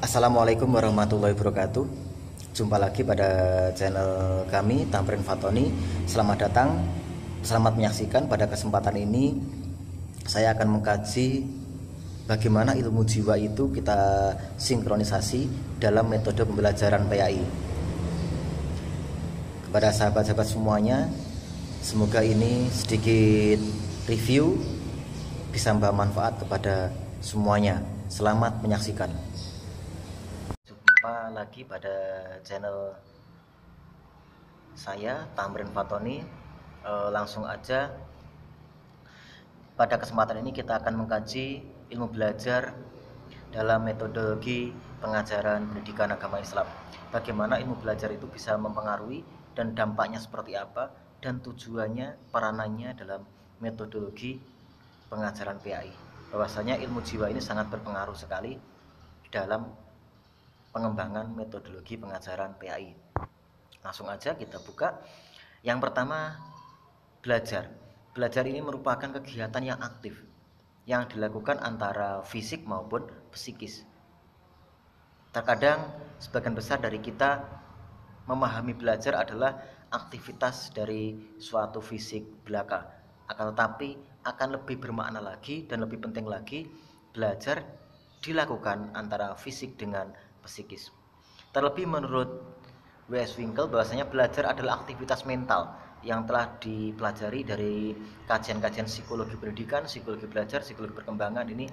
Assalamualaikum warahmatullahi wabarakatuh. Jumpa lagi pada channel kami Tamrin Fatoni. Selamat datang, selamat menyaksikan. Pada kesempatan ini saya akan mengkaji bagaimana ilmu jiwa itu kita sinkronisasi dalam metode pembelajaran PAI. Kepada sahabat-sahabat semuanya, semoga ini sedikit review bisa membawa manfaat kepada semuanya. Selamat menyaksikan. Jumpa lagi pada channel saya Tamrin Fatoni. Langsung aja, pada kesempatan ini kita akan mengkaji ilmu belajar dalam metodologi pengajaran pendidikan agama Islam. Bagaimana ilmu belajar itu bisa mempengaruhi dan dampaknya seperti apa, dan tujuannya, peranannya dalam metodologi pengajaran PAI. Bahwasanya ilmu jiwa ini sangat berpengaruh sekali dalam pengembangan metodologi pengajaran PAI. Langsung aja kita buka. Yang pertama, belajar. Belajar ini merupakan kegiatan yang aktif yang dilakukan antara fisik maupun psikis. Terkadang sebagian besar dari kita memahami belajar adalah aktivitas dari suatu fisik belaka. Akan tetapi akan lebih bermakna lagi dan lebih penting lagi belajar dilakukan antara fisik dengan psikis. Terlebih menurut W.S. Winkel bahwasanya belajar adalah aktivitas mental yang telah dipelajari dari kajian-kajian psikologi pendidikan, psikologi belajar, psikologi perkembangan, ini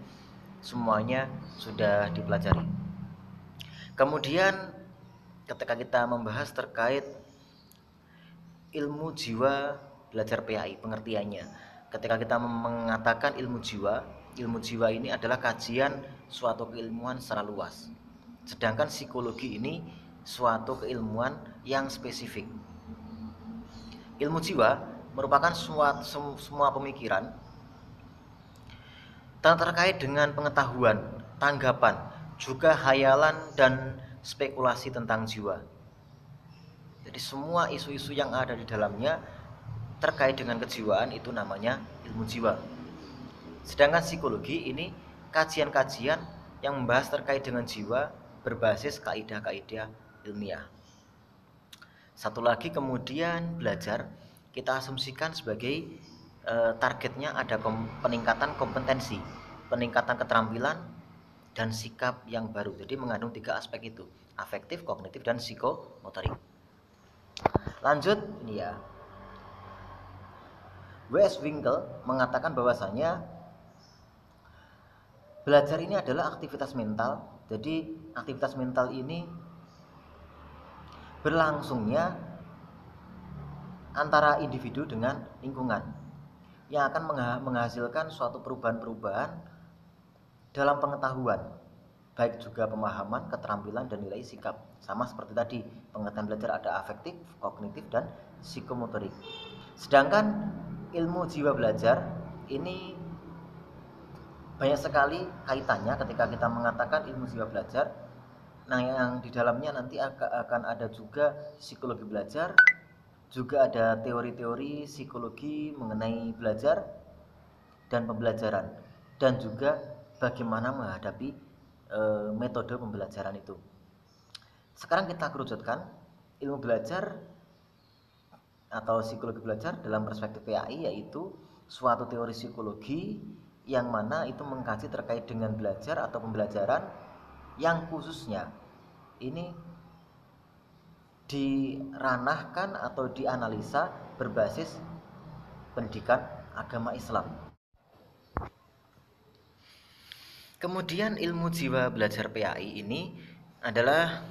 semuanya sudah dipelajari. Kemudian ketika kita membahas terkait ilmu jiwa belajar PAI, pengertiannya, ketika kita mengatakan ilmu jiwa ini adalah kajian suatu keilmuan secara luas. Sedangkan psikologi ini suatu keilmuan yang spesifik. Ilmu jiwa merupakan semua pemikiran terkait dengan pengetahuan, tanggapan, juga hayalan dan spekulasi tentang jiwa. Jadi semua isu-isu yang ada di dalamnya terkait dengan kejiwaan itu namanya ilmu jiwa. Sedangkan psikologi ini kajian-kajian yang membahas terkait dengan jiwa berbasis kaidah-kaidah ilmiah. Satu lagi, kemudian belajar kita asumsikan sebagai targetnya ada peningkatan kompetensi, peningkatan keterampilan dan sikap yang baru. Jadi mengandung 3 aspek itu: afektif, kognitif, dan psikomotorik. Lanjut, ini ya. W.S. Winkel mengatakan bahwasanya belajar ini adalah aktivitas mental. Jadi aktivitas mental ini berlangsungnya antara individu dengan lingkungan yang akan menghasilkan suatu perubahan-perubahan dalam pengetahuan, baik juga pemahaman, keterampilan, dan nilai sikap. Sama seperti tadi, pengertian belajar ada afektif, kognitif, dan psikomotorik. Sedangkan ilmu jiwa belajar ini banyak sekali kaitannya ketika kita mengatakan ilmu jiwa belajar. Nah, yang di dalamnya nanti akan ada juga psikologi belajar, juga ada teori-teori psikologi mengenai belajar dan pembelajaran, dan juga bagaimana menghadapi metode pembelajaran itu. Sekarang kita kerucutkan ilmu belajar atau psikologi belajar dalam perspektif PAI, yaitu suatu teori psikologi yang mana itu mengkaji terkait dengan belajar atau pembelajaran yang khususnya ini diranahkan atau dianalisa berbasis pendidikan agama Islam. Kemudian ilmu jiwa belajar PAI ini adalah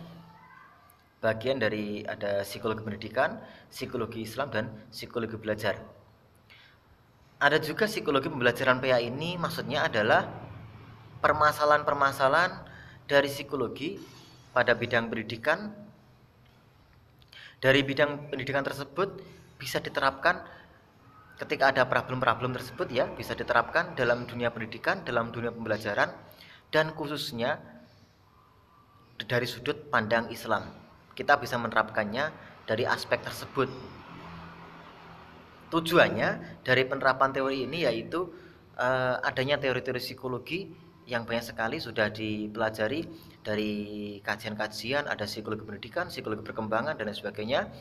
bagian dari ada psikologi pendidikan, psikologi Islam, dan psikologi belajar. Ada juga psikologi pembelajaran PAI ini, maksudnya adalah permasalahan-permasalahan dari psikologi pada bidang pendidikan. Dari bidang pendidikan tersebut bisa diterapkan ketika ada problem-problem tersebut, ya, bisa diterapkan dalam dunia pendidikan, dalam dunia pembelajaran, dan khususnya dari sudut pandang Islam. Kita bisa menerapkannya dari aspek tersebut. Tujuannya dari penerapan teori ini yaitu adanya teori-teori psikologi yang banyak sekali sudah dipelajari dari kajian-kajian, ada psikologi pendidikan, psikologi perkembangan, dan lain sebagainya.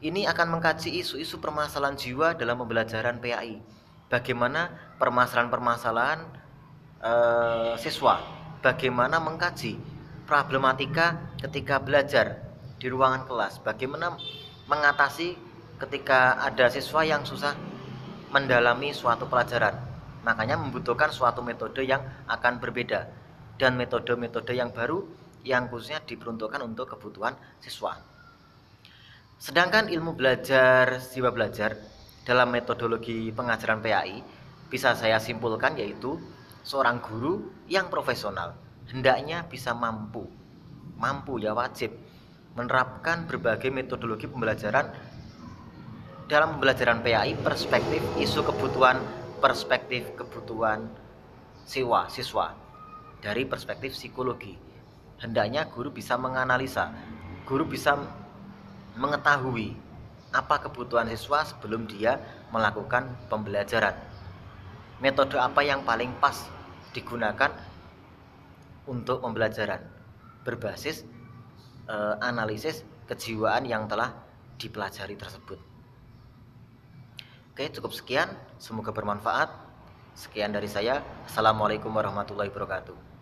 Ini akan mengkaji isu-isu permasalahan jiwa dalam pembelajaran PAI. Bagaimana permasalahan-permasalahan siswa, bagaimana mengkaji problematika ketika belajar di ruangan kelas, bagaimana mengatasi ketika ada siswa yang susah mendalami suatu pelajaran. Makanya membutuhkan suatu metode yang akan berbeda dan metode-metode yang baru yang khususnya diperuntukkan untuk kebutuhan siswa. Sedangkan ilmu belajar, jiwa belajar dalam metodologi pengajaran PAI bisa saya simpulkan yaitu seorang guru yang profesional hendaknya bisa mampu ya wajib menerapkan berbagai metodologi pembelajaran dalam pembelajaran PAI perspektif kebutuhan siswa dari perspektif psikologi. Hendaknya guru bisa menganalisa, guru bisa mengetahui apa kebutuhan siswa sebelum dia melakukan pembelajaran. Metode apa yang paling pas digunakan untuk pembelajaran berbasis analisis kejiwaan yang telah dipelajari tersebut. Oke, cukup sekian. Semoga bermanfaat. Sekian dari saya. Assalamualaikum warahmatullahi wabarakatuh.